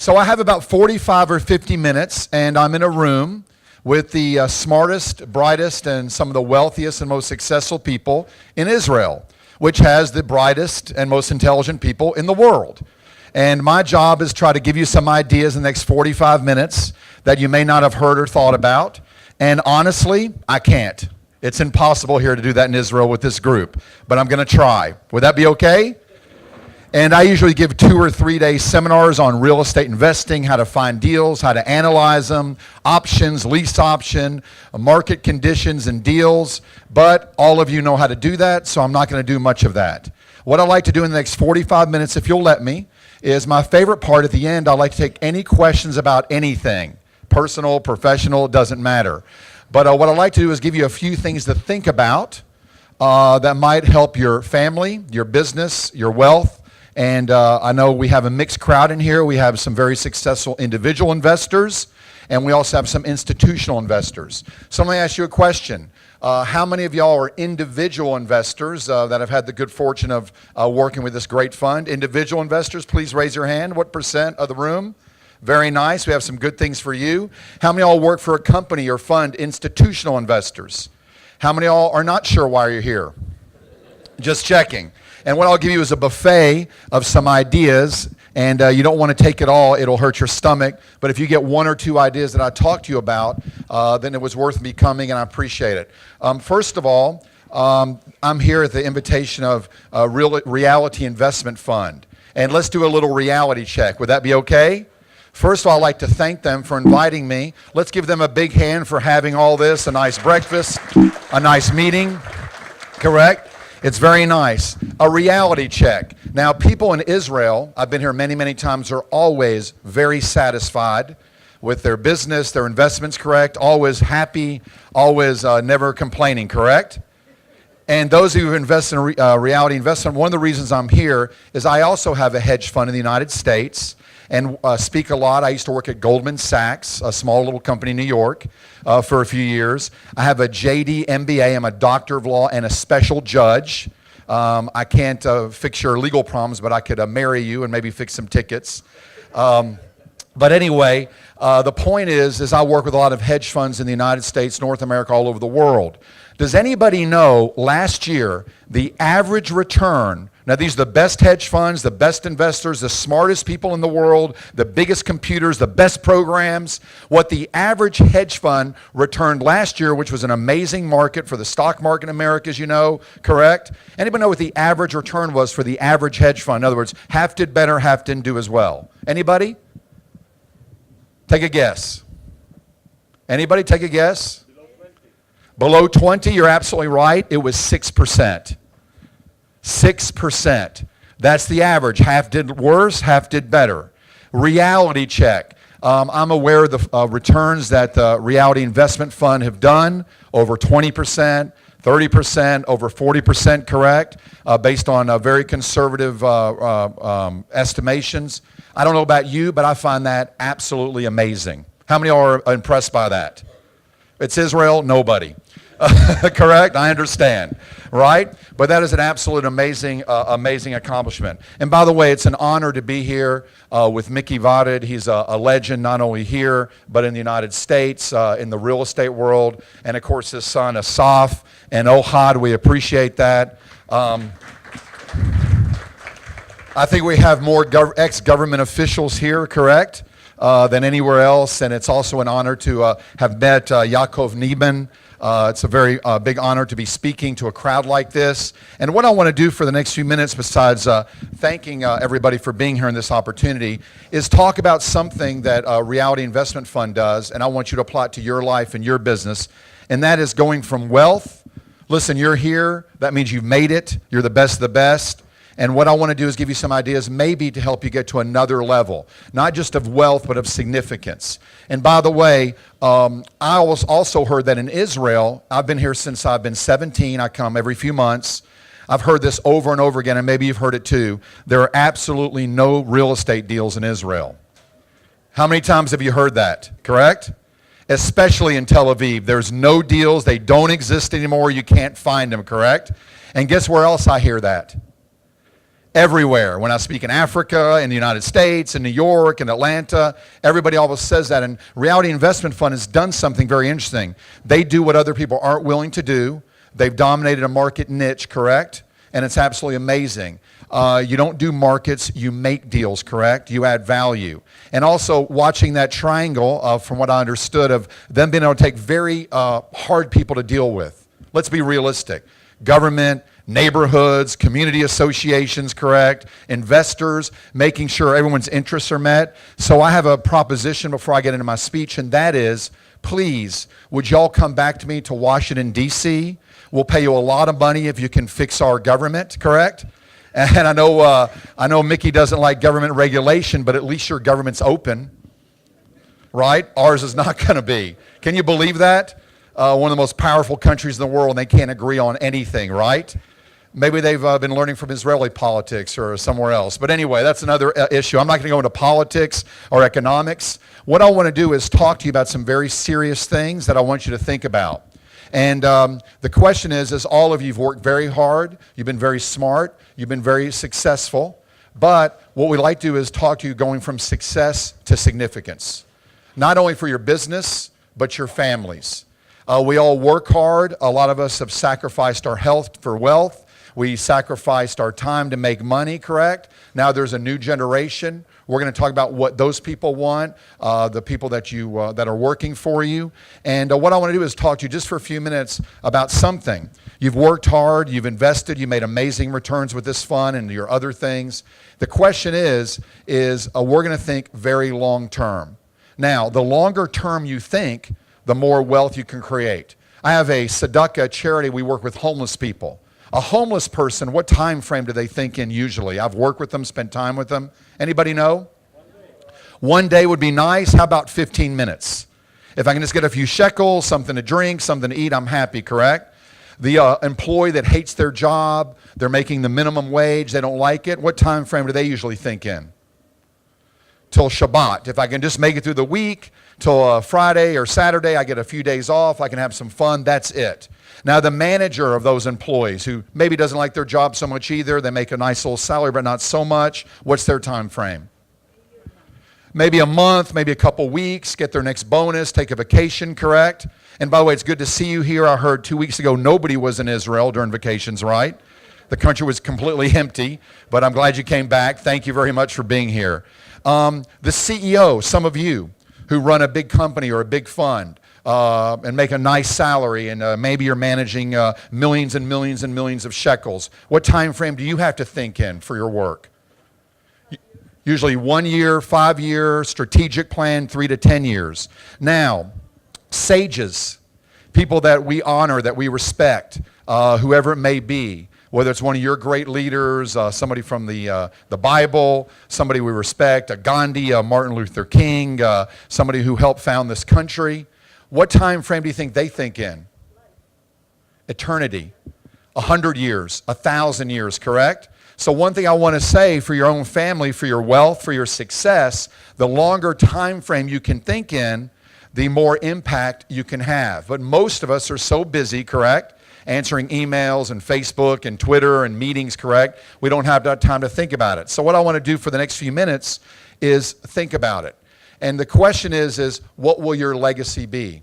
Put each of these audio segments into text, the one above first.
So I have about 45 or 50 minutes, and I'm in a room with the smartest, brightest, and some of the wealthiest and most successful people in Israel, which has the brightest and most intelligent people in the world. And my job is to try to give you some ideas in the next 45 minutes that you may not have heard or thought about. And honestly, I can't. It's impossible here to do that in Israel with this group, but I'm going to try. Would that be okay? And I usually give 2 or 3 day seminars on real estate investing, how to find deals, how to analyze them, options, lease option, market conditions and deals. But all of you know how to do that, so I'm not going to do much of that. What I'd like to do in the next 45 minutes, if you'll let me, is my favorite part at the end. I'd like to take any questions about anything, personal, professional, it doesn't matter. But what I'd like to do is give you a few things to think about that might help your family, your business, your wealth. And I know we have a mixed crowd in here. We have some very successful individual investors, and we also have some institutional investors. So let me ask you a question. How many of y'all are individual investors that have had the good fortune of working with this great fund? Individual investors, please raise your hand. What percent of the room? Very nice. We have some good things for you. How many of y'all work for a company or fund, institutional investors? How many of y'all are not sure why you're here? Just checking. And what I'll give you is a buffet of some ideas, and you don't want to take it all. It'll hurt your stomach. But if you get 1 or 2 ideas that I talked to you about, then it was worth me coming, and I appreciate it. First of all, I'm here at the invitation of Reality Investment Fund. And let's do a little reality check. Would that be okay? First of all, I'd like to thank them for inviting me. Let's give them a big hand for having all this, a nice breakfast, a nice meeting, correct? It's very nice. A reality check. Now, people in Israel, I've been here many, many times, are always very satisfied with their business, their investments, correct? Always happy, always never complaining, correct? And those who invest in reality investment, one of the reasons I'm here is I also have a hedge fund in the United States and speak a lot. I used to work at Goldman Sachs, a small little company in New York, for a few years. I have a JD MBA. I'm a doctor of law and a special judge. I can't fix your legal problems, but I could marry you and maybe fix some tickets. But anyway, the point is I work with a lot of hedge funds in the United States, North America, all over the world. Does anybody know last year the average return? Now, these are the best hedge funds, the best investors, the smartest people in the world, the biggest computers, the best programs. What the average hedge fund returned last year, which was an amazing market for the stock market in America, as you know, correct? Anybody know what the average return was for the average hedge fund? In other words, half did better, half didn't do as well. Anybody? Take a guess. Anybody take a guess? Below 20, you're absolutely right. It was 6%. 6%. That's the average. Half did worse, half did better. Reality check. I'm aware of the returns that the Reality Investment Fund have done, over 20%, 30%, over 40%, correct, based on very conservative estimations. I don't know about you, but I find that absolutely amazing. How many are impressed by that? It's Israel, nobody. Correct? I understand, right? But that is an absolute amazing accomplishment. And by the way, it's an honor to be here with Mickey Varid. He's a legend not only here, but in the United States, in the real estate world. And of course, his son, Asaf and Ohad, we appreciate that. I think we have more ex-government officials here, correct, than anywhere else. And it's also an honor to have met Yaakov Nieman. It's a very big honor to be speaking to a crowd like this. And what I want to do for the next few minutes, besides thanking everybody for being here in this opportunity, is talk about something that Reality Investment Fund does, and I want you to apply it to your life and your business, and that is going from wealth. Listen, you're here. That means you've made it. You're the best of the best. And what I want to do is give you some ideas maybe to help you get to another level, not just of wealth, but of significance. And by the way, I also heard that in Israel, I've been here since I've been 17. I come every few months. I've heard this over and over again, and maybe you've heard it too. There are absolutely no real estate deals in Israel. How many times have you heard that, correct? Especially in Tel Aviv. There's no deals. They don't exist anymore. You can't find them, correct? And guess where else I hear that? Everywhere. When I speak in Africa, in the United States, in New York, in Atlanta, everybody always says that. And Reality Investment Fund has done something very interesting. They do what other people aren't willing to do. They've dominated a market niche, correct? And it's absolutely amazing. You don't do markets, you make deals, correct? You add value. And also watching that triangle, from what I understood, of them being able to take very hard people to deal with. Let's be realistic. Government, neighborhoods, community associations, correct? Investors, making sure everyone's interests are met. So I have a proposition before I get into my speech, and that is, please, would y'all come back to me to Washington, D.C.? We'll pay you a lot of money if you can fix our government, correct? And I know Mickey doesn't like government regulation, but at least your government's open, right? Ours is not going to be. Can you believe that? One of the most powerful countries in the world, and they can't agree on anything, right? Maybe they've been learning from Israeli politics or somewhere else. But anyway, that's another issue. I'm not going to go into politics or economics. What I want to do is talk to you about some very serious things that I want you to think about. And the question is all of you have worked very hard, you've been very smart, you've been very successful, but what we like to do is talk to you going from success to significance. Not only for your business, but your families. We all work hard. A lot of us have sacrificed our health for wealth. We sacrificed our time to make money, correct? Now there's a new generation. We're going to talk about what those people want, the people that that are working for you. And what I want to do is talk to you just for a few minutes about something. You've worked hard, you've invested, you made amazing returns with this fund and your other things. The question is we're going to think very long term. Now, the longer term you think, the more wealth you can create. I have a tzedakah charity. We work with homeless people. A homeless person, what time frame do they think in usually? I've worked with them, spent time with them. Anybody know? One day would be nice. How about 15 minutes? If I can just get a few shekels, something to drink, something to eat, I'm happy, correct? The employee that hates their job, they're making the minimum wage, they don't like it, what time frame do they usually think in? Till Shabbat. If I can just make it through the week, till Friday or Saturday, I get a few days off, I can have some fun, that's it. Now the manager of those employees who maybe doesn't like their job so much either, they make a nice little salary but not so much, what's their time frame? Maybe a month, maybe a couple weeks, get their next bonus, take a vacation, correct? And by the way, it's good to see you here. I heard 2 weeks ago nobody was in Israel during vacations, right? The country was completely empty, but I'm glad you came back. Thank you very much for being here. The CEO, some of you who run a big company or a big fund, and make a nice salary, and maybe you're managing millions and millions and millions of shekels. What time frame do you have to think in for your work? Usually 1 year, 5 year, strategic plan, 3 to 10 years. Now, sages, people that we honor, that we respect, whoever it may be, whether it's one of your great leaders, somebody from the Bible, somebody we respect, a Gandhi, a Martin Luther King, somebody who helped found this country. What time frame do you think they think in? Eternity. 100 years, 1,000 years, correct? So one thing I want to say for your own family, for your wealth, for your success, the longer time frame you can think in, the more impact you can have. But most of us are so busy, correct? Answering emails and Facebook and Twitter and meetings, correct? We don't have that time to think about it. So what I want to do for the next few minutes is think about it. And the question is what will your legacy be?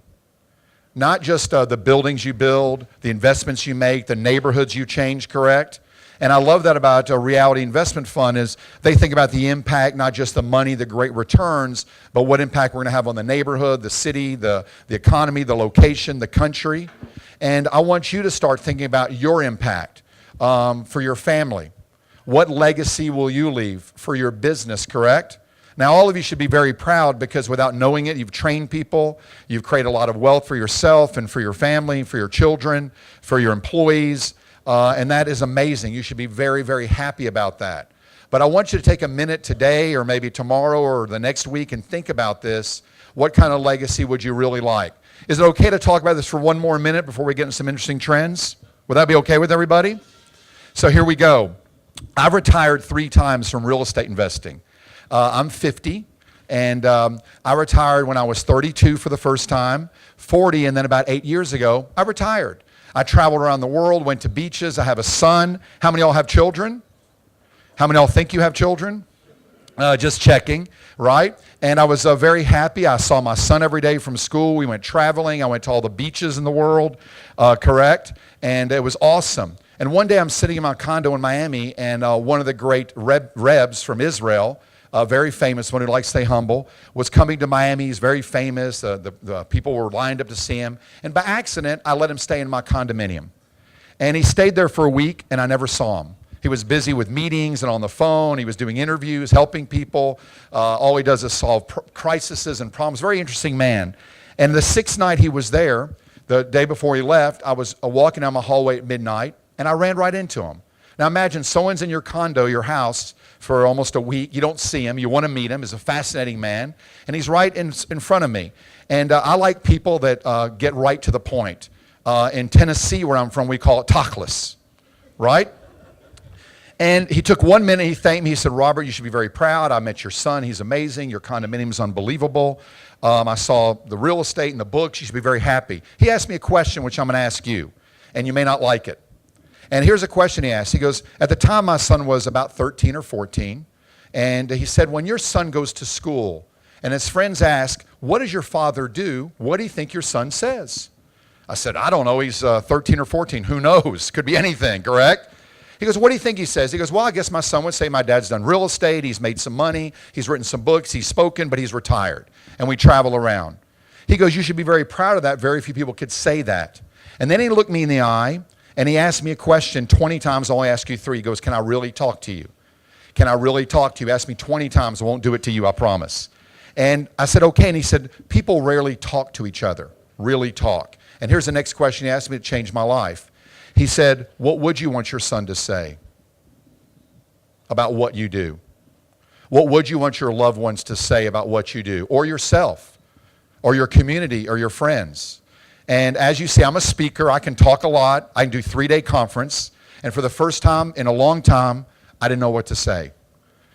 Not just the buildings you build, the investments you make, the neighborhoods you change, correct? And I love that about a Reality Investment Fund is they think about the impact, not just the money, the great returns, but what impact we're going to have on the neighborhood, the city, the economy, the location, the country. And I want you to start thinking about your impact for your family. What legacy will you leave for your business, correct? Now, all of you should be very proud because without knowing it, you've trained people, you've created a lot of wealth for yourself and for your family, for your children, for your employees, and that is amazing. You should be very, very happy about that. But I want you to take a minute today or maybe tomorrow or the next week and think about this. What kind of legacy would you really like? Is it okay to talk about this for one more minute before we get into some interesting trends? Would that be okay with everybody? So here we go. I've retired 3 times from real estate investing. I'm 50, and I retired when I was 32 for the first time, 40, and then about 8 years ago, I retired. I traveled around the world, went to beaches. I have a son. How many of y'all have children? How many of y'all think you have children? Just checking, right? And I was very happy. I saw my son every day from school. We went traveling. I went to all the beaches in the world, correct? And it was awesome. And one day I'm sitting in my condo in Miami, and one of the great Rebs from Israel, a very famous one who likes to stay humble, was coming to Miami. He's very famous. The people were lined up to see him. And by accident, I let him stay in my condominium. And he stayed there for a week, and I never saw him. He was busy with meetings and on the phone. He was doing interviews, helping people. All he does is solve crises and problems. Very interesting man. And the sixth night he was there, the day before he left, I was walking down my hallway at midnight, and I ran right into him. Now imagine someone's in your condo, your house, for almost a week. You don't see him. You want to meet him. He's a fascinating man. And he's right in front of me. And I like people that get right to the point. In Tennessee, where I'm from, we call it talkless, right? And he took 1 minute, he thanked me, he said, Robert, you should be very proud. I met your son, he's amazing, your condominium is unbelievable. I saw the real estate and the books, you should be very happy. He asked me a question which I'm going to ask you, and you may not like it. And here's a question he asked. He goes, at the time my son was about 13 or 14, and he said, when your son goes to school, and his friends ask, what does your father do? What do you think your son says? I said, I don't know, he's 13 or 14, who knows? Could be anything, correct? He goes, what do you think he says? He goes, well, I guess my son would say my dad's done real estate, he's made some money, he's written some books, he's spoken, but he's retired, and we travel around. He goes, you should be very proud of that. Very few people could say that. And then he looked me in the eye, and he asked me a question 20 times, I'll only ask you 3. He goes, can I really talk to you? Can I really talk to you? Ask me 20 times, I won't do it to you, I promise. And I said, okay, and he said, people rarely talk to each other, really talk. And here's the next question he asked me that changed my life. He said, what would you want your son to say about what you do? What would you want your loved ones to say about what you do? Or yourself, or your community, or your friends? And as you see, I'm a speaker. I can talk a lot. I can do 3-day conference. And for the first time in a long time, I didn't know what to say.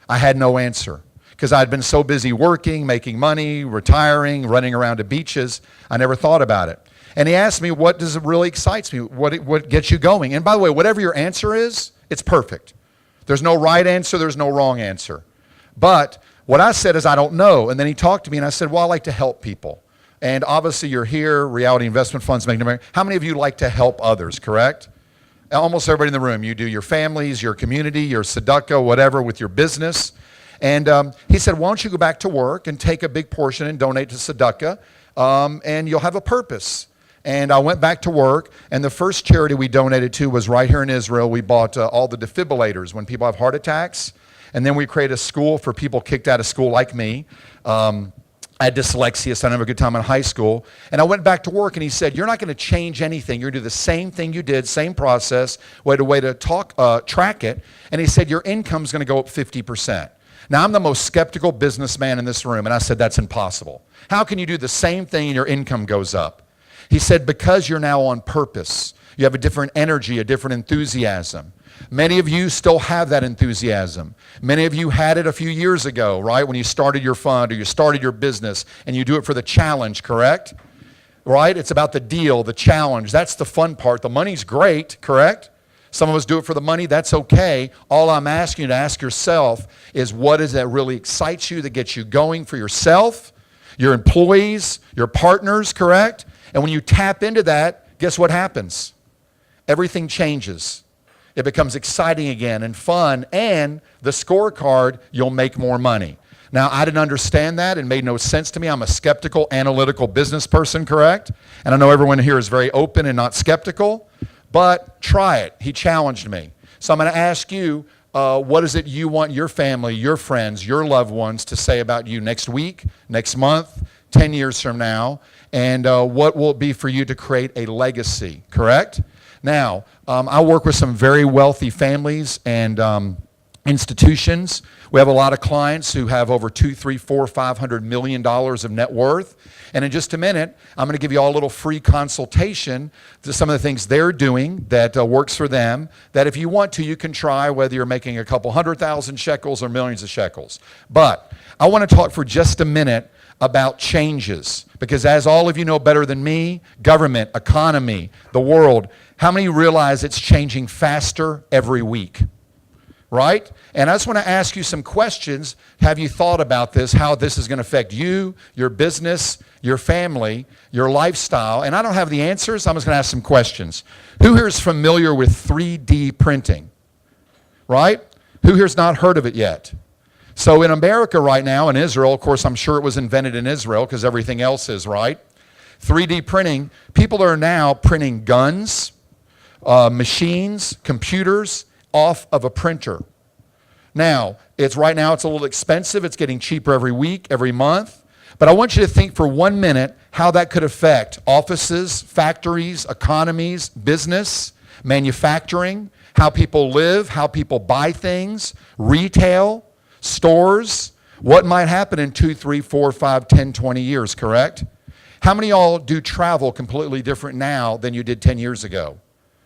I had no answer. Because I'd been so busy working, making money, retiring, running around to beaches, I never thought about it. And he asked me, what does it really excites me? What gets you going? And by the way, whatever your answer is, it's perfect. There's no right answer, there's no wrong answer. But what I said is, I don't know. And then he talked to me and I said, well, I like to help people. And obviously you're here, Reality Investment Funds Making America. How many of you like to help others, correct? Almost everybody in the room. You do your families, your community, your tzedakah, whatever, with your business. And he said, why don't you go back to work and take a big portion and donate to tzedakah, and you'll have a purpose. And I went back to work, and the first charity we donated to was right here in Israel. We bought all the defibrillators when people have heart attacks, and then we created a school for people kicked out of school like me. I had dyslexia, so I didn't have a good time in high school. And I went back to work, and he said, you're not going to change anything. You're going to do the same thing you did, same process, way to track it. And he said, your income's going to go up 50%. Now, I'm the most skeptical businessman in this room, and I said, that's impossible. How can you do the same thing and your income goes up? He said, because you're now on purpose. You have a different energy, a different enthusiasm. Many of you still have that enthusiasm. Many of you had it a few years ago, right, when you started your fund or you started your business, and you do it for the challenge, correct? Right? It's about the deal, the challenge. That's the fun part. The money's great, correct? Some of us do it for the money. That's okay. All I'm asking you to ask yourself is, what is that really excites you, that gets you going for yourself, your employees, your partners, correct? And when you tap into that, guess what happens? Everything changes. It becomes exciting again and fun, and the scorecard, you'll make more money. Now, I didn't understand that. It made no sense to me. I'm a skeptical, analytical business person, correct? And I know everyone here is very open and not skeptical, but try it. He challenged me. So I'm going to ask you, what is it you want your family, your friends, your loved ones to say about you next week, next month, 10 years from now? And what will it be for you to create a legacy, correct? Now, I work with some very wealthy families and institutions. We have a lot of clients who have over $200, $300, $400, $500 million of net worth. And in just a minute, I'm going to give you all a little free consultation to some of the things they're doing that works for them, that if you want to, you can try, whether you're making a couple 100,000 shekels or millions of shekels. But I want to talk for just a minute about changes, because as all of you know better than me, government, economy, the world, how many realize it's changing faster every week? right? And I just want to ask you some questions. Have you thought about this, how this is going to affect you, your business, your family, your lifestyle? And I don't have the answers. I'm just going to ask some questions. Who here is familiar with 3D printing, right? Who here has not heard of it yet? So in America right now, in Israel, of course, I'm sure it was invented in Israel because everything else is, right? 3D printing, people are now printing guns, machines, computers, off of a printer. Now, right now it's a little expensive. It's getting cheaper every week, every month. But I want you to think for 1 minute how that could affect offices, factories, economies, business, manufacturing, how people live, how people buy things, retail, stores. What might happen in 2, 3, 4, 5, 10, 20 years, correct? How many of y'all do travel completely different now than you did 10 years ago?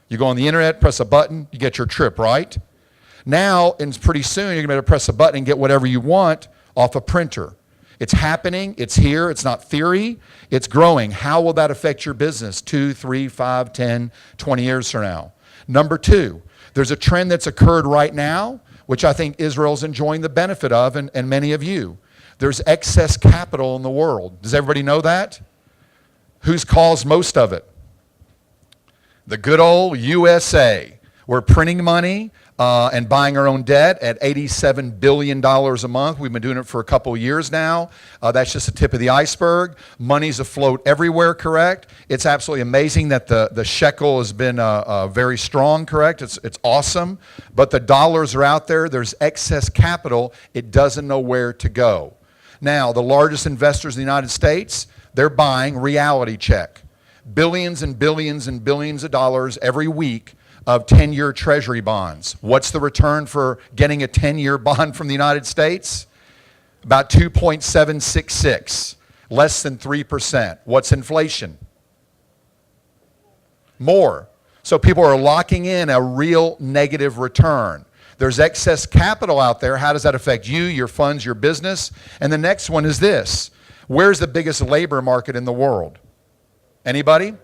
You go on the internet, press a button, you get your trip, right? Now, and pretty soon, you're going to be able to press a button and get whatever you want off a printer. It's happening. It's here. It's not theory. It's growing. How will that affect your business 2, 3, 5, 10, 20 years from now? Number 2, there's a trend that's occurred right now, which I think Israel's enjoying the benefit of, and many of you. There's excess capital in the world. Does everybody know that? Who's caused most of it? The good old USA. We're printing money and buying our own debt at $87 billion a month. We've been doing it for a couple of years now. That's just the tip of the iceberg. Money's afloat everywhere, correct? It's absolutely amazing that the shekel has been very strong, correct? It's awesome. But the dollars are out there. There's excess capital. It doesn't know where to go. Now, the largest investors in the United States, they're buying reality check. Billions and billions and billions of dollars every week of 10-year treasury bonds. What's the return for getting a 10-year bond from the United States? About 2.766, less than 3%. What's inflation? More. So people are locking in a real negative return. There's excess capital out there. How does that affect you, your funds, your business? And the next one is this. Where's the biggest labor market in the world? Anybody?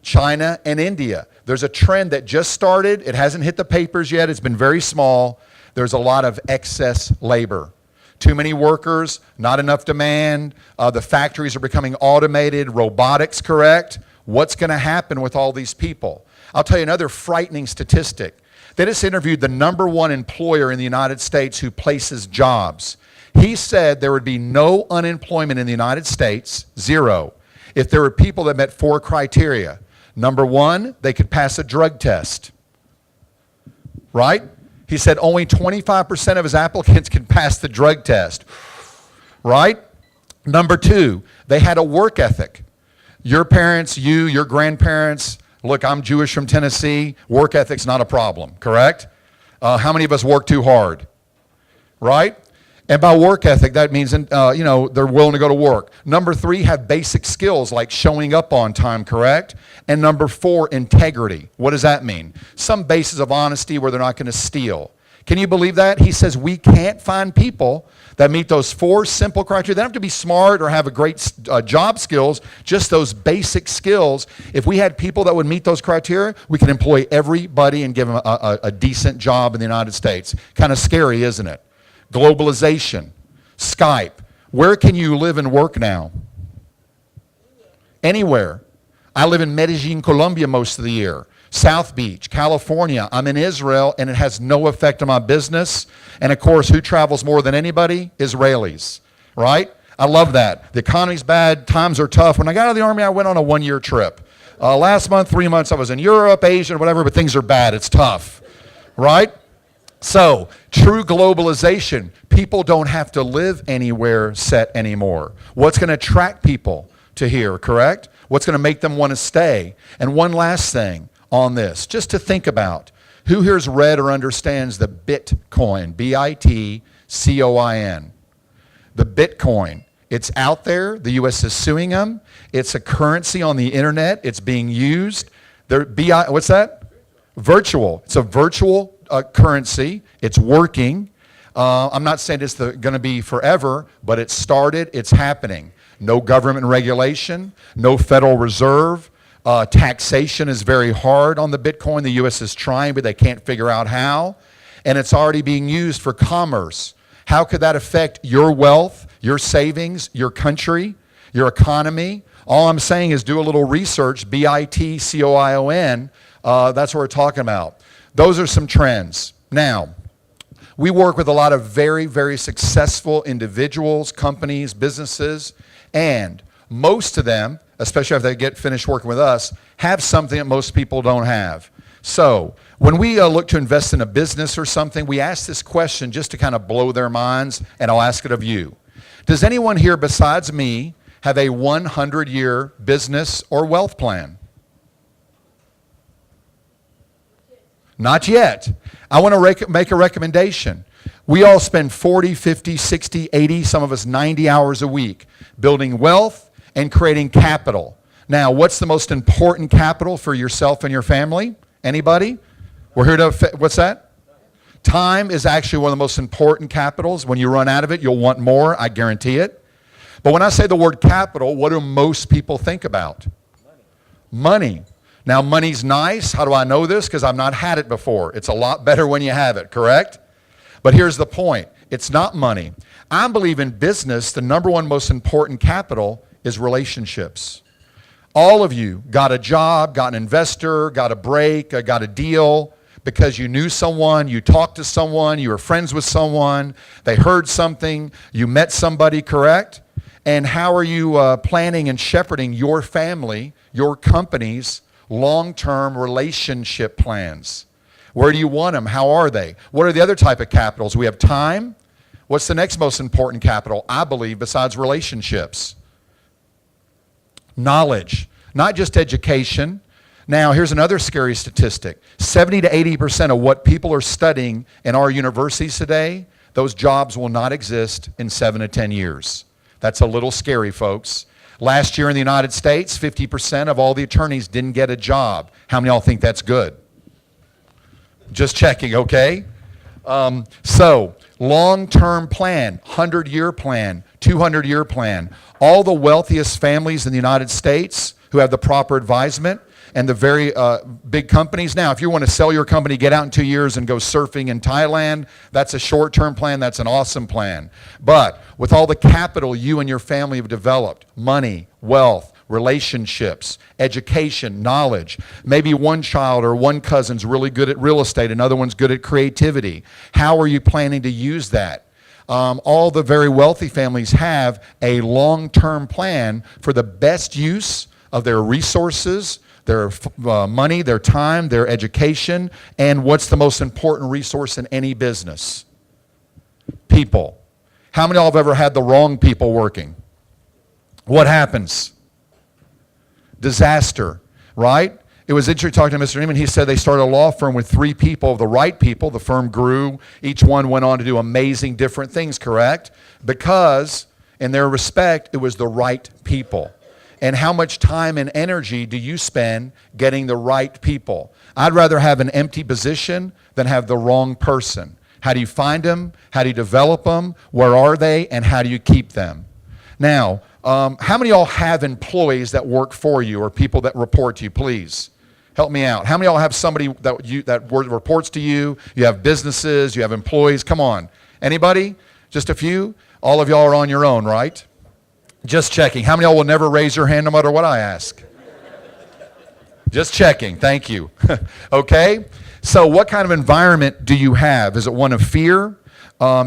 China and India. There's a trend that just started. It hasn't hit the papers yet. It's been very small. There's a lot of excess labor. Too many workers, not enough demand. The factories are becoming automated, robotics, correct? What's going to happen with all these people? I'll tell you another frightening statistic. They just interviewed the #1 employer in the United States who places jobs. He said there would be no unemployment in the United States, 0, if there were people that met 4 criteria. Number 1, they could pass a drug test, right? He said only 25% of his applicants can pass the drug test, right? Number 2, they had a work ethic. Your parents, your grandparents, look, I'm Jewish from Tennessee, work ethic's not a problem, correct? How many of us work too hard, right? And by work ethic, that means, they're willing to go to work. Number 3, have basic skills like showing up on time, correct? And number 4, integrity. What does that mean? Some basis of honesty where they're not going to steal. Can you believe that? He says we can't find people that meet those 4 simple criteria. They don't have to be smart or have a great job skills, just those basic skills. If we had people that would meet those criteria, we could employ everybody and give them a decent job in the United States. Kind of scary, isn't it? Globalization, Skype. Where can you live and work now? Anywhere. I live in Medellin, Colombia most of the year. South Beach, California. I'm in Israel, and it has no effect on my business. And of course, who travels more than anybody? Israelis, right? I love that. The economy's bad, times are tough. When I got out of the Army, I went on a 1-year trip. Last month, 3 months, I was in Europe, Asia, whatever, but things are bad. It's tough, right? So, true globalization, people don't have to live anywhere set anymore. What's going to attract people to here, correct? What's going to make them want to stay? And one last thing on this, just to think about. Who here's read or understands the Bitcoin, B-I-T-C-O-I-N? The Bitcoin. It's out there. The U.S. is suing them. It's a currency on the internet. It's being used. What's that? Virtual. It's a virtual currency. It's working. I'm not saying it's going to be forever, but it started. It's happening. No government regulation, no Federal Reserve. Taxation is very hard on the Bitcoin. The U.S. is trying, but they can't figure out how. and it's already being used for commerce. How could that affect your wealth, your savings, your country, your economy? All I'm saying is do a little research, Bitcoin. That's what we're talking about. Those are some trends. Now, we work with a lot of very, very successful individuals, companies, businesses, and most of them, especially after they get finished working with us, have something that most people don't have. So when we look to invest in a business or something, we ask this question just to kind of blow their minds, and I'll ask it of you. Does anyone here besides me have a 100-year business or wealth plan? Not yet. I want to make a recommendation. We all spend 40, 50, 60, 80, some of us 90 hours a week building wealth and creating capital. Now, what's the most important capital for yourself and your family? Anybody? We're here to, what's that? Time is actually one of the most important capitals. When you run out of it, you'll want more, I guarantee it. But when I say the word capital, what do most people think about? Money. Now, money's nice. How do I know this? Because I've not had it before. It's a lot better when you have it, correct? But here's the point. It's not money. I believe in business, the number one most important capital is relationships. All of you got a job, got an investor, got a break, got a deal because you knew someone, you talked to someone, you were friends with someone, they heard something, you met somebody, correct? And how are you planning and shepherding your family, your company's long-term relationship plans? Where do you want them? How are they? What are the other type of capitals? We have time. What's the next most important capital, I believe, besides relationships? Knowledge, not just education. Now, here's another scary statistic. 70 to 80% of what people are studying in our universities today, those jobs will not exist in 7 to 10 years. That's a little scary, folks. Last year in the United States, 50% of all the attorneys didn't get a job. How many of y'all think that's good? Just checking, okay? So, long-term plan, 100-year plan, 200-year plan. All the wealthiest families in the United States who have the proper advisement and the very big companies. Now, if you want to sell your company, get out in 2 years and go surfing in Thailand, that's a short-term plan. That's an awesome plan. But with all the capital you and your family have developed, money, wealth, relationships, education, knowledge. Maybe one child or one cousin's really good at real estate, another one's good at creativity. How are you planning to use that? All the very wealthy families have a long-term plan for the best use of their resources, their money, their time, their education, and what's the most important resource in any business? People. How many of y'all have ever had the wrong people working? What happens? Disaster, right? It was interesting talking to Mr. Neiman. He said they started a law firm with 3 people, the right people. The firm grew. Each one went on to do amazing different things, correct? Because, in their respect, it was the right people. And how much time and energy do you spend getting the right people? I'd rather have an empty position than have the wrong person. How do you find them? How do you develop them? Where are they? And how do you keep them? Now, how many of y'all have employees that work for you or people that report to you? Please help me out. How many of y'all have somebody that reports to you? You have businesses, you have employees. Come on. Anybody? Just a few? All of y'all are on your own, right? Just checking. How many of y'all will never raise your hand no matter what I ask? Just checking. Thank you. Okay? So what kind of environment do you have? Is it one of fear?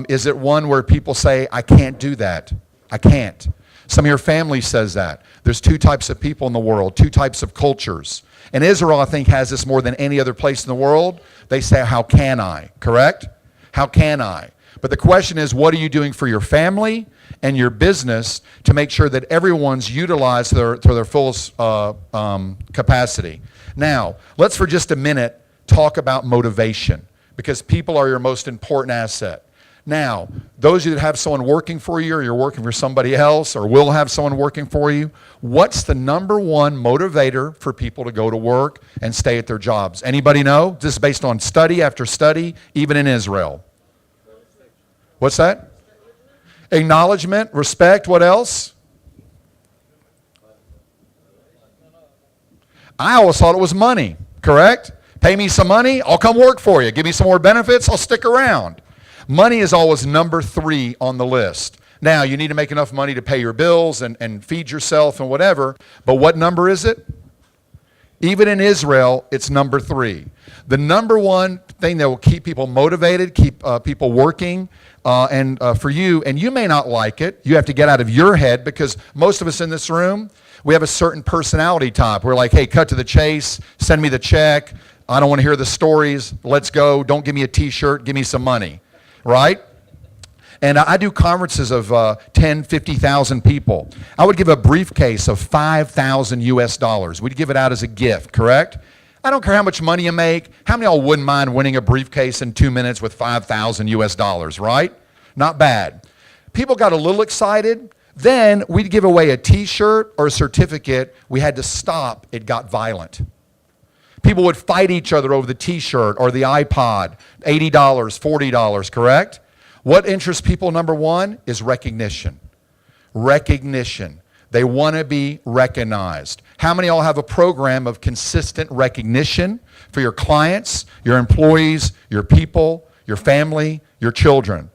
Is it one where people say, I can't do that? I can't. Some of your family says that. There's 2 types of people in the world, 2 types of cultures. And Israel, I think, has this more than any other place in the world. They say, how can I? Correct? How can I? But the question is, what are you doing for your family and your business to make sure that everyone's utilized to their fullest capacity? Now, let's for just a minute talk about motivation, because people are your most important asset. Now, those of you that have someone working for you, or you're working for somebody else, or will have someone working for you, what's the number one motivator for people to go to work and stay at their jobs? Anybody know? This is based on study after study, even in Israel. What's that? Acknowledgement, respect, what else? I always thought it was money, correct? Pay me some money, I'll come work for you. Give me some more benefits, I'll stick around. Money is always number 3 on the list. Now, you need to make enough money to pay your bills and feed yourself and whatever, but what number is it? Even in Israel, it's number 3. The number one thing that will keep people motivated, keep people working, and for you, and you may not like it, you have to get out of your head, because most of us in this room, we have a certain personality type. We're like, hey, cut to the chase, send me the check, I don't want to hear the stories, let's go, don't give me a t-shirt, give me some money, right? And I do conferences of 10, 50,000 people. I would give a briefcase of 5,000 US dollars. We'd give it out as a gift, correct? I don't care how much money you make. How many of y'all wouldn't mind winning a briefcase in 2 minutes with 5,000 US dollars, right? Not bad. People got a little excited. Then we'd give away a t-shirt or a certificate. We had to stop. It got violent. People would fight each other over the t-shirt or the iPod, $80, $40, correct? What interests people, number 1, is recognition. Recognition. They want to be recognized. How many of y'all have a program of consistent recognition for your clients, your employees, your people, your family, your children?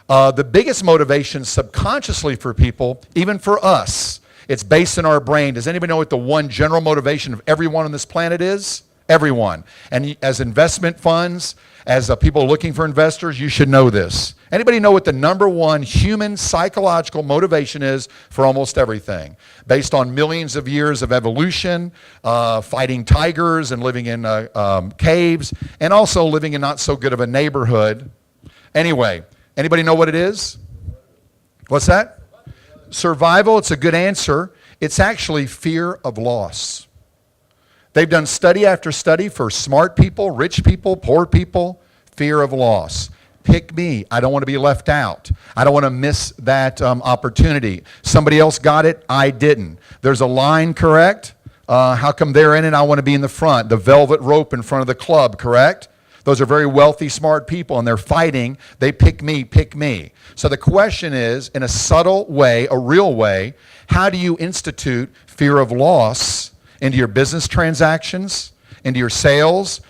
The biggest motivation subconsciously for people, even for us, it's based in our brain. Does anybody know what the one general motivation of everyone on this planet is? Everyone. And as investment funds, as people looking for investors, you should know this. Anybody know what the number 1 human psychological motivation is for almost everything? Based on millions of years of evolution, fighting tigers and living in caves, and also living in not so good of a neighborhood. Anyway, anybody know what it is? What's that? Survival. It's a good answer. It's actually fear of loss. They've done study after study for smart people, rich people, poor people, fear of loss. Pick me. I don't want to be left out. I don't want to miss that opportunity. Somebody else got it. I didn't. There's a line, correct? How come they're in it? I want to be in the front. The velvet rope in front of the club, correct? Those are very wealthy, smart people, and they're fighting. They pick me, pick me. So the question is, in a subtle way, a real way, how do you institute fear of loss into your business transactions, into your sales,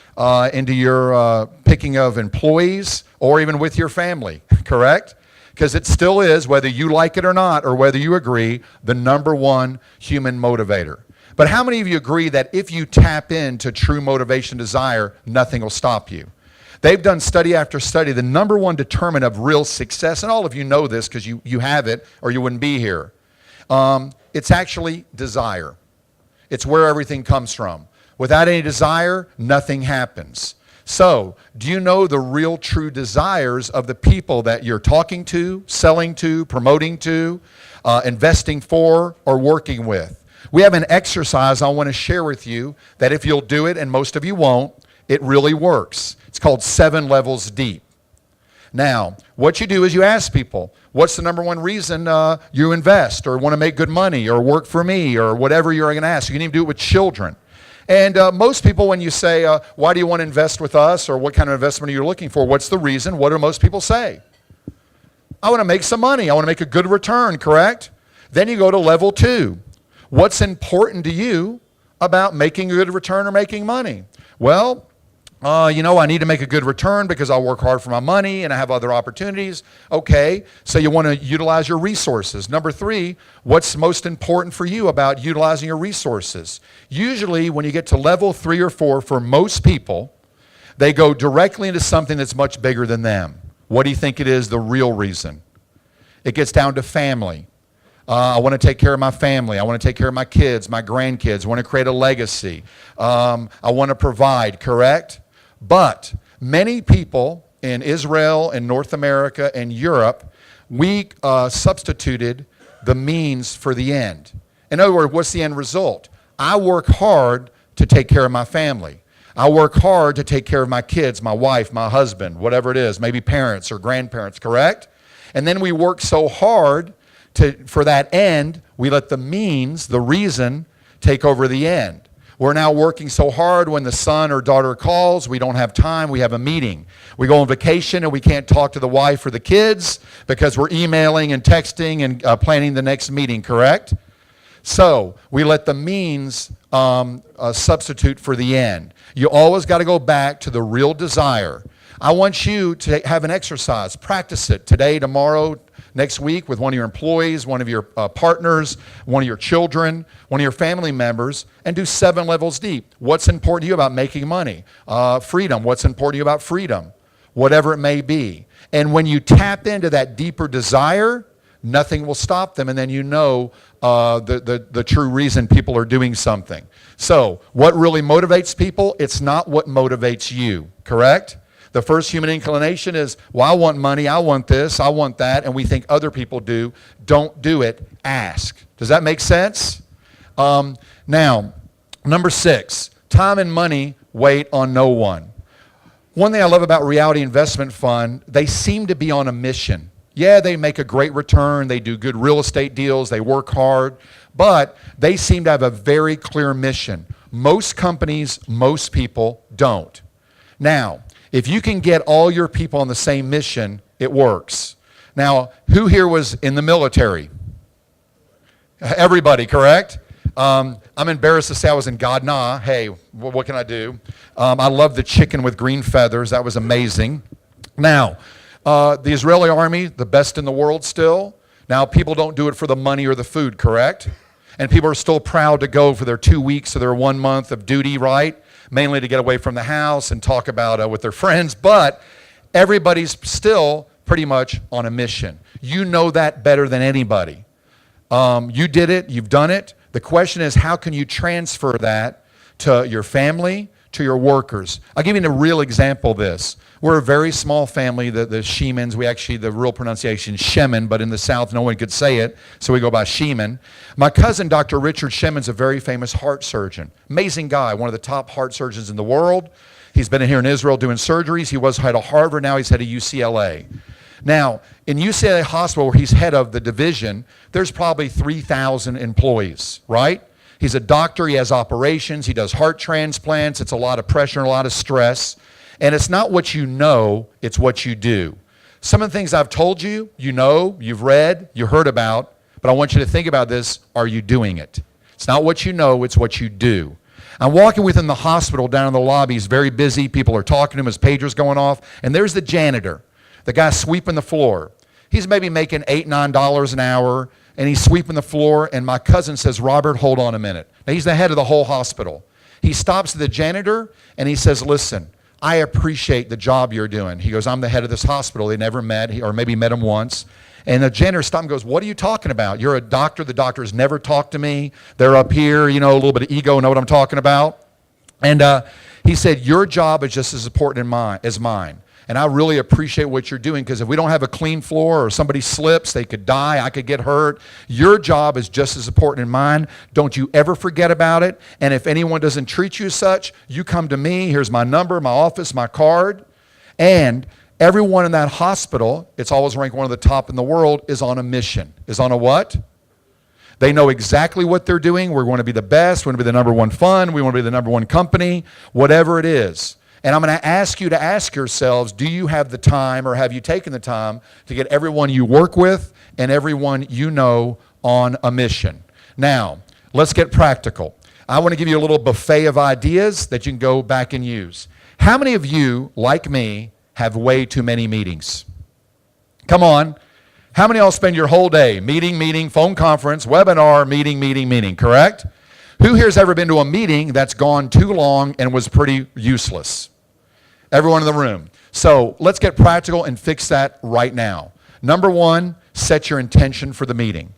into your picking of employees, or even with your family, correct? Because it still is, whether you like it or not, or whether you agree, the number 1 human motivator. But how many of you agree that if you tap into true motivation, desire, nothing will stop you? They've done study after study. The number 1 determinant of real success, and all of you know this because you have it or you wouldn't be here, it's actually desire. It's where everything comes from. Without any desire, nothing happens. So, do you know the real true desires of the people that you're talking to, selling to, promoting to, investing for, or working with? We have an exercise I want to share with you that if you'll do it, and most of you won't, it really works. It's called 7 levels deep. Now, what you do is you ask people, what's the number 1 reason you invest or want to make good money or work for me or whatever you're going to ask. You can even do it with children. And most people, when you say, why do you want to invest with us or what kind of investment are you looking for, what's the reason? What do most people say? I want to make some money. I want to make a good return, correct? Then you go to level 2. What's important to you about making a good return or making money? Well, I need to make a good return because I'll work hard for my money and I have other opportunities. Okay, so you want to utilize your resources. Number 3, what's most important for you about utilizing your resources? Usually when you get to level 3 or 4, for most people, they go directly into something that's much bigger than them. What do you think it is, the real reason? It gets down to family. I want to take care of my family. I want to take care of my kids, my grandkids. I want to create a legacy. I want to provide, correct? But many people in Israel and North America and Europe, we substituted the means for the end. In other words, what's the end result? I work hard to take care of my family. I work hard to take care of my kids, my wife, my husband, whatever it is, maybe parents or grandparents, correct? And then we work so hard for that end, we let the means, the reason, take over the end. We're now working so hard when the son or daughter calls, we don't have time, we have a meeting. We go on vacation and we can't talk to the wife or the kids because we're emailing and texting and planning the next meeting, correct? So we let the means substitute for the end. You always got to go back to the real desire. I want you to have an exercise. Practice it today, tomorrow, next week with one of your employees, one of your partners, one of your children, one of your family members, and do 7 levels deep. What's important to you about making money? Freedom. What's important to you about freedom? Whatever it may be. And when you tap into that deeper desire, nothing will stop them, and then you know the true reason people are doing something. So what really motivates people? It's not what motivates you, correct? The first human inclination is, well, I want money, I want this, I want that, and we think other people do. Don't do it. Ask. Does that make sense? Now, number 6, time and money wait on no one. One thing I love about Reality Investment Fund, they seem to be on a mission. Yeah, they make a great return, they do good real estate deals, they work hard, but they seem to have a very clear mission. Most companies, most people don't. Now, if you can get all your people on the same mission, it works. Now, who here was in the military? Everybody, correct? I'm embarrassed to say I was in Ghana. Hey, what can I do? I love the chicken with green feathers. That was amazing. Now, the Israeli army, the best in the world still. Now, people don't do it for the money or the food, correct? And people are still proud to go for their 2 weeks or their 1 month of duty, right? Mainly to get away from the house and talk about with their friends. But everybody's still pretty much on a mission. You know that better than anybody. You did it. You've done it. The question is, how can you transfer that to your family, to your workers? I'll give you a real example of this. We're a very small family, the Shemins. We actually, the real pronunciation is Shemin, but in the South, no one could say it, so we go by Shemin. My cousin, Dr. Richard Shemin, is a very famous heart surgeon. Amazing guy, one of the top heart surgeons in the world. He's been here in Israel doing surgeries. He was head of Harvard, now he's head of UCLA. Now, in UCLA Hospital, where he's head of the division, there's probably 3,000 employees, right? He's a doctor, he has operations, he does heart transplants. It's a lot of pressure and a lot of stress. And it's not what you know, it's what you do. Some of the things I've told you, you know, you've read, you heard about, but I want you to think about this. Are you doing it? It's not what you know, it's what you do. I'm walking within the hospital down in the lobby. He's very busy. People are talking to him. His pager's going off. And there's the janitor, the guy sweeping the floor. He's maybe making $8, $9 an hour, and he's sweeping the floor. And my cousin says, Robert, hold on a minute. Now, he's the head of the whole hospital. He stops the janitor, and he says, listen, I appreciate the job you're doing. He goes, I'm the head of this hospital. They never met, or maybe met him once. And the janitor stopped and goes, what are you talking about? You're a doctor. The doctors never talked to me. They're up here, you know, a little bit of ego, know what I'm talking about? And he said, your job is just as important as mine. And I really appreciate what you're doing, because if we don't have a clean floor or somebody slips, they could die, I could get hurt. Your job is just as important as mine. Don't you ever forget about it. And if anyone doesn't treat you as such, you come to me. Here's my number, my office, my card. And everyone in that hospital, it's always ranked one of the top in the world, is on a mission. Is on a what? They know exactly what they're doing. We're going to be the best. We're going to be the number one fund. We want to be the number one company, whatever it is. And I'm going to ask you to ask yourselves, do you have the time, or have you taken the time to get everyone you work with and everyone you know on a mission? Now, let's get practical. I want to give you a little buffet of ideas that you can go back and use. How many of you, like me, have way too many meetings? Come on. How many of y'all spend your whole day meeting, phone conference, webinar, meeting, correct? Who here has ever been to a meeting that's gone too long and was pretty useless? Everyone in the room. So let's get practical and fix that right now. Number one, set your intention for the meeting.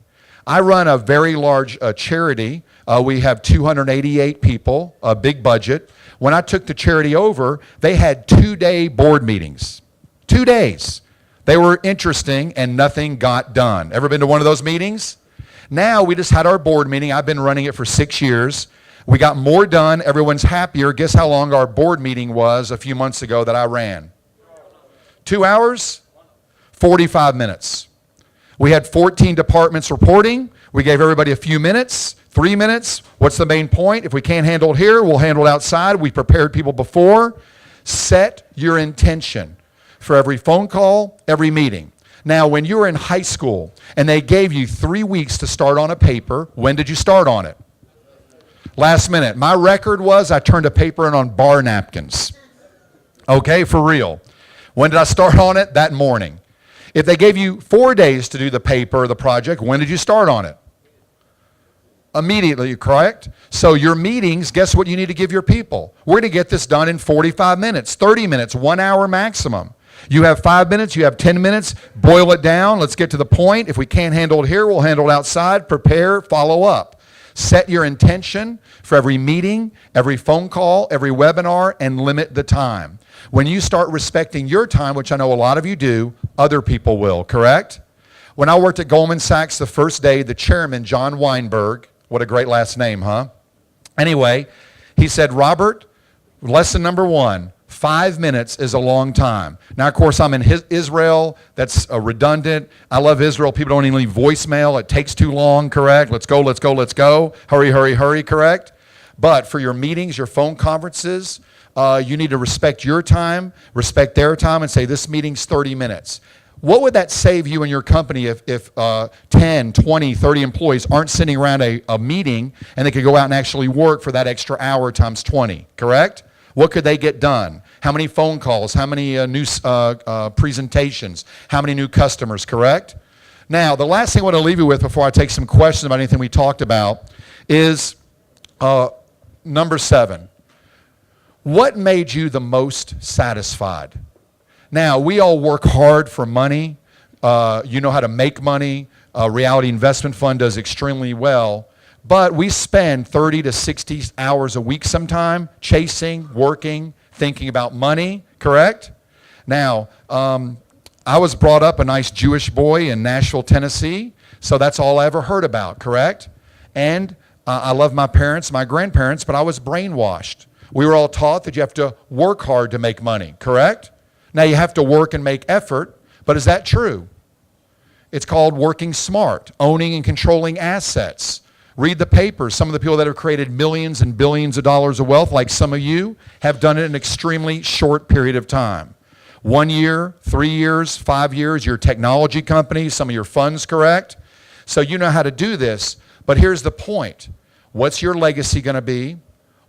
I run a very large charity. We have 288 people, a big budget. When I took the charity over, they had 2-day board meetings. 2 days. They were interesting and nothing got done. Ever been to one of those meetings? Now we just had our board meeting. I've been running it for 6 years. We got more done. Everyone's happier. Guess how long our board meeting was a few months ago that I ran? 2 hours? 45 minutes. We had 14 departments reporting. We gave everybody a few minutes, 3 minutes. What's the main point? If we can't handle it here, we'll handle it outside. We prepared people before. Set your intention for every phone call, every meeting. Now, when you were in high school and they gave you 3 weeks to start on a paper, when did you start on it? Last minute. My record was I turned a paper in on bar napkins. Okay, for real. When did I start on it? That morning. If they gave you 4 days to do the paper or the project, when did you start on it? Immediately, correct? So your meetings, guess what you need to give your people? We're going to get this done in 45 minutes, 30 minutes, 1 hour maximum. You have 5 minutes, you have 10 minutes, boil it down, let's get to the point. If we can't handle it here, we'll handle it outside, prepare, follow up. Set your intention for every meeting, every phone call, every webinar, and limit the time. When you start respecting your time, which I know a lot of you do, other people will, correct? When I worked at Goldman Sachs the first day, the chairman, John Weinberg, what a great last name, huh? Anyway, he said, Robert, lesson number 1, 5 minutes is a long time. Now, of course, I'm in Israel. That's redundant. I love Israel. People don't even leave voicemail. It takes too long, correct? Let's go, let's go, let's go. Hurry, hurry, hurry, correct? But for your meetings, your phone conferences, you need to respect your time, respect their time, and say, this meeting's 30 minutes. What would that save you and your company if 10, 20, 30 employees aren't sitting around a meeting and they could go out and actually work for that extra hour times 20, correct? What could they get done? How many phone calls? How many new presentations? How many new customers, correct? Now, the last thing I want to leave you with before I take some questions about anything we talked about is number 7. What made you the most satisfied? Now, we all work hard for money. You know how to make money. Reality Investment Fund does extremely well. But we spend 30 to 60 hours a week sometime chasing, working, thinking about money, correct? Now, I was brought up a nice Jewish boy in Nashville, Tennessee, so that's all I ever heard about, correct? And I love my parents, my grandparents, but I was brainwashed. We were all taught that you have to work hard to make money, correct? Now, you have to work and make effort, but is that true? It's called working smart, owning and controlling assets. Read the papers. Some of the people that have created millions and billions of dollars of wealth, like some of you, have done it in an extremely short period of time. 1 year, 3 years, 5 years, your technology company, some of your funds, correct? So you know how to do this, but here's the point. What's your legacy going to be?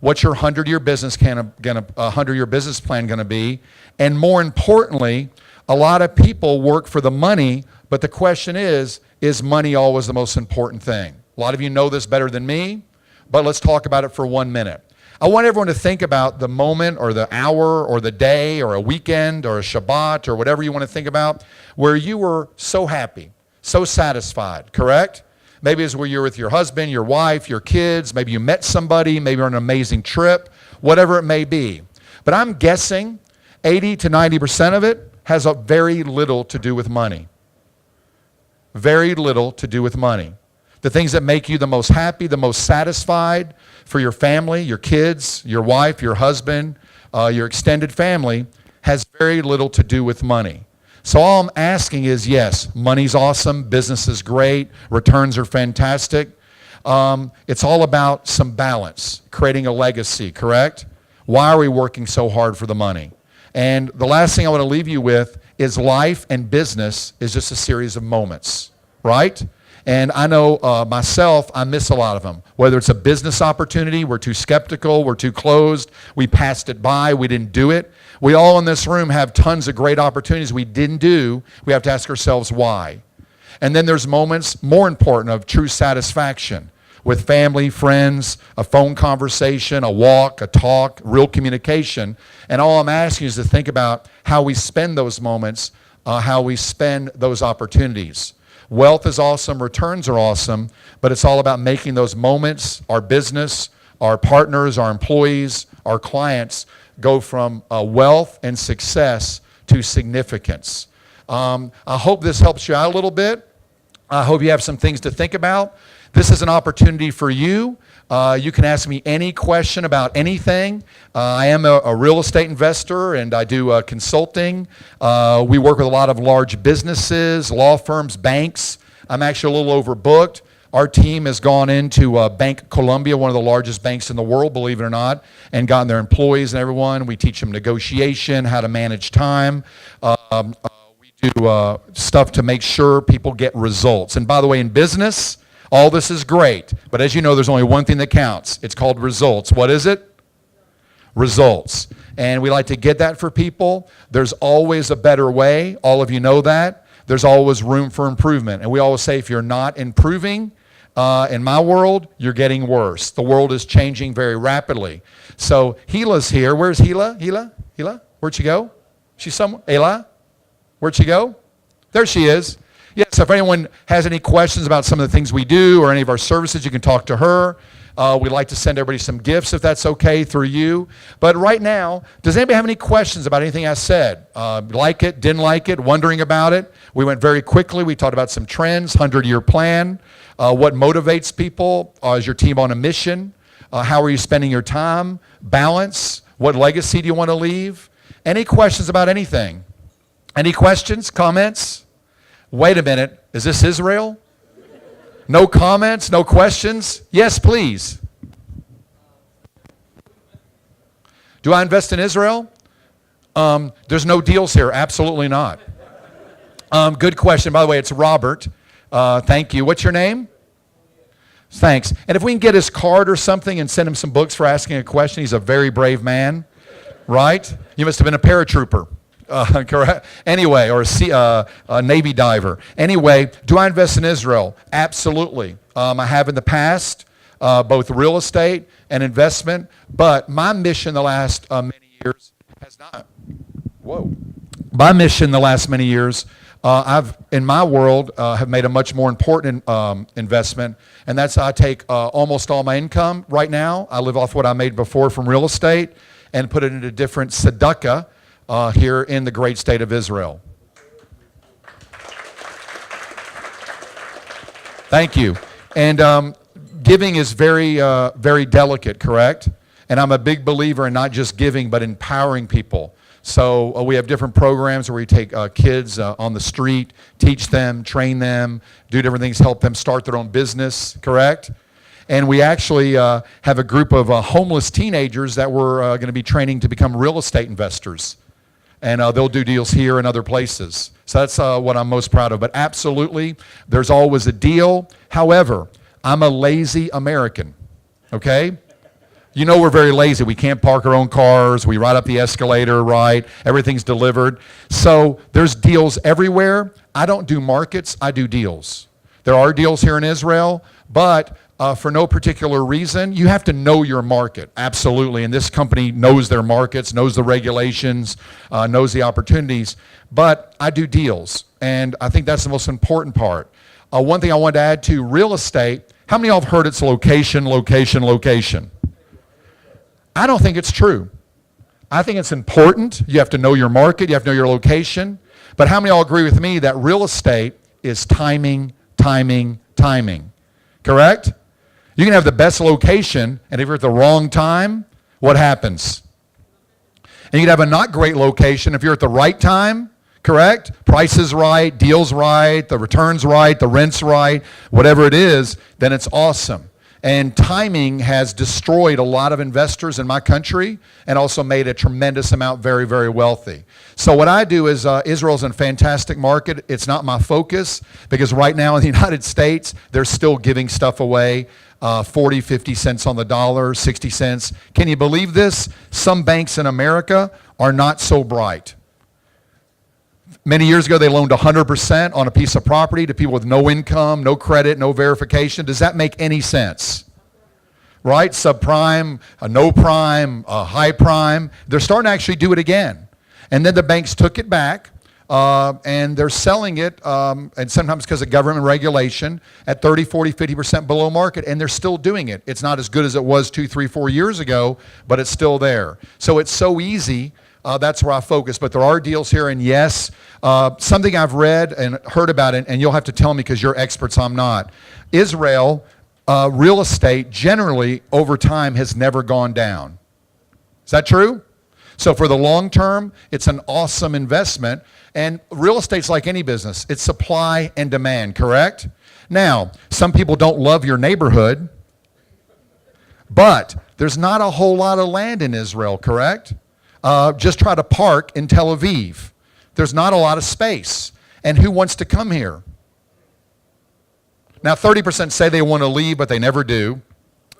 What's your 100-year business plan going to be? And more importantly, a lot of people work for the money, but the question is money always the most important thing? A lot of you know this better than me, but let's talk about it for 1 minute. I want everyone to think about the moment or the hour or the day or a weekend or a Shabbat or whatever you want to think about where you were so happy, so satisfied, correct? Maybe it's where you're with your husband, your wife, your kids. Maybe you met somebody. Maybe you're on an amazing trip, whatever it may be. But I'm guessing 80 to 90% of it has very little to do with money. Very little to do with money. The things that make you the most happy, the most satisfied for your family, your kids, your wife, your husband, your extended family has very little to do with money. So all I'm asking is, yes, money's awesome, business is great, returns are fantastic. It's all about some balance, creating a legacy, correct? Why are we working so hard for the money? And the last thing I want to leave you with is life and business is just a series of moments, right? And I know myself, I miss a lot of them. Whether it's a business opportunity, we're too skeptical, we're too closed, we passed it by, we didn't do it. We all in this room have tons of great opportunities we didn't do. We have to ask ourselves why. And then there's moments more important of true satisfaction with family, friends, a phone conversation, a walk, a talk, real communication. And all I'm asking is to think about how we spend those moments, how we spend those opportunities. Wealth is awesome, returns are awesome, but it's all about making those moments, our business, our partners, our employees, our clients, go from wealth and success to significance. I hope this helps you out a little bit. I hope you have some things to think about. This is an opportunity for you. You can ask me any question about anything. I am a real estate investor and I do consulting. We work with a lot of large businesses, law firms, banks. I'm actually a little overbooked. Our team has gone into Bank Columbia, one of the largest banks in the world, believe it or not, and gotten their employees and everyone. We teach them negotiation, how to manage time. We do stuff to make sure people get results. And by the way, in business, all this is great. But as you know, there's only one thing that counts. It's called results. What is it? Results. And we like to get that for people. There's always a better way. All of you know that. There's always room for improvement. And we always say if you're not improving, in my world, you're getting worse. The world is changing very rapidly. So Hila's here. Where's Hila? Hila? Where'd she go? She's somewhere. Ela? Where'd she go? There she is. Yes, if anyone has any questions about some of the things we do or any of our services, you can talk to her. We'd like to send everybody some gifts if that's okay through you. But right now, does anybody have any questions about anything I said? Like it, didn't like it, wondering about it? We went very quickly. We talked about some trends, 100-year plan, what motivates people. Is your team on a mission? How are you spending your time? Balance. What legacy do you want to leave? Any questions about anything? Any questions, comments? Wait a minute, is this Israel? No comments, no questions? Yes, please. Do I invest in Israel? There's no deals here, absolutely not. Good question, by the way, it's Robert. Thank you. What's your name? Thanks. And if we can get his card or something and send him some books for asking a question, he's a very brave man, right? You must have been a paratrooper. Correct. Anyway, or a Navy diver. Anyway, do I invest in Israel? Absolutely. I have in the past, both real estate and investment. But my mission the last many years has not. Whoa. My mission the last many years, I've in my world have made a much more important investment, and that's I take almost all my income right now. I live off what I made before from real estate, and put it into different tzedakah. Here in the great state of Israel. Thank you. And giving is very, very delicate, correct? And I'm a big believer in not just giving, but empowering people. So we have different programs where we take kids on the street, teach them, train them, do different things, help them start their own business, correct? And we actually have a group of homeless teenagers that we're going to be training to become real estate investors. And they'll do deals here and other places. So that's what I'm most proud of. But absolutely, there's always a deal. However, I'm a lazy American, okay? You know we're very lazy. We can't park our own cars. We ride up the escalator, right? Everything's delivered. So there's deals everywhere. I don't do markets. I do deals. There are deals here in Israel, but for no particular reason, you have to know your market, absolutely. And this company knows their markets, knows the regulations, knows the opportunities. But I do deals, and I think that's the most important part. One thing I wanted to add to real estate, how many of y'all have heard it's location, location, location? I don't think it's true. I think it's important. You have to know your market, you have to know your location. But how many of y'all agree with me that real estate is timing, timing, timing? Correct? You can have the best location, and if you're at the wrong time, what happens? And you can have a not great location if you're at the right time, correct? Price is right, deal's right, the return's right, the rent's right, whatever it is, then it's awesome. And timing has destroyed a lot of investors in my country and also made a tremendous amount very, very wealthy. So what I do is Israel's a fantastic market. It's not my focus because right now in the United States, they're still giving stuff away, 40, 50 cents on the dollar, 60 cents. Can you believe this? Some banks in America are not so bright. Many years ago, they loaned 100% on a piece of property to people with no income, no credit, no verification. Does that make any sense? Right? Subprime, no prime, high prime. They're starting to actually do it again. And then the banks took it back, and they're selling it, and sometimes because of government regulation, at 30, 40, 50% below market, and they're still doing it. It's not as good as it was 2, 3, 4 years ago, but it's still there. So it's so easy. That's where I focus. But there are deals here, and yes, something I've read and heard about it, and you'll have to tell me because you're experts, I'm not. Israel, real estate generally over time has never gone down. Is that true? So for the long term, it's an awesome investment. And real estate's like any business. It's supply and demand, correct? Now, some people don't love your neighborhood, but there's not a whole lot of land in Israel, correct? Just try to park in Tel Aviv. There's not a lot of space. And who wants to come here? Now, 30% say they want to leave, but they never do,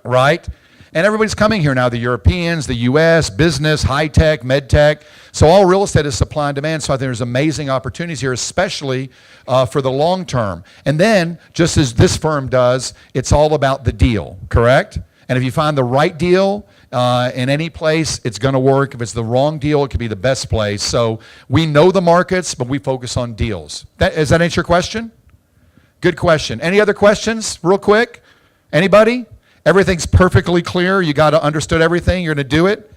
right? And everybody's coming here now, the Europeans, the U.S., business, high-tech, med-tech. So all real estate is supply and demand. So I think there's amazing opportunities here, especially for the long term. And then, just as this firm does, it's all about the deal, correct? And if you find the right deal in any place, it's going to work. If it's the wrong deal, it could be the best place. So we know the markets, but we focus on deals. Does that answer your question? Good question. Any other questions real quick? Anybody? Everything's perfectly clear. You got to understood everything. You're going to do it.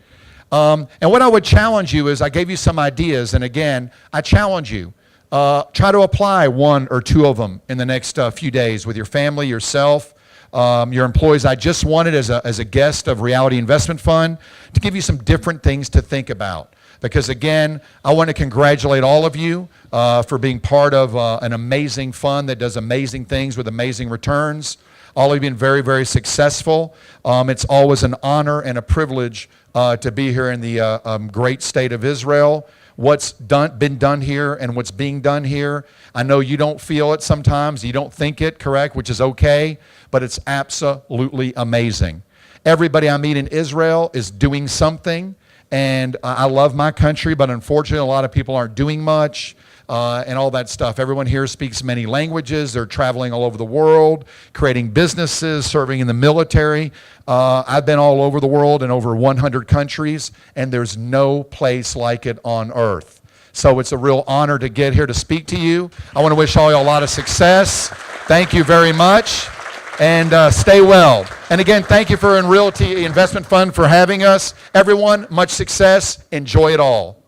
And what I would challenge you is I gave you some ideas. And again, I challenge you. Try to apply one or two of them in the next few days with your family, yourself, your employees. I just wanted as a guest of Reality Investment Fund to give you some different things to think about. Because again, I want to congratulate all of you for being part of an amazing fund that does amazing things with amazing returns. All of you have been very, very successful. It's always an honor and a privilege to be here in the great state of Israel. What's been done here and what's being done here, I know you don't feel it sometimes. You don't think it, correct, which is okay, but it's absolutely amazing. Everybody I meet in Israel is doing something. And I love my country, but unfortunately, a lot of people aren't doing much and all that stuff. Everyone here speaks many languages. They're traveling all over the world, creating businesses, serving in the military. I've been all over the world in over 100 countries, and there's no place like it on earth. So it's a real honor to get here to speak to you. I want to wish all you a lot of success. Thank you very much. And stay well. And again, thank you for Realty Investment Fund for having us. Everyone, much success. Enjoy it all.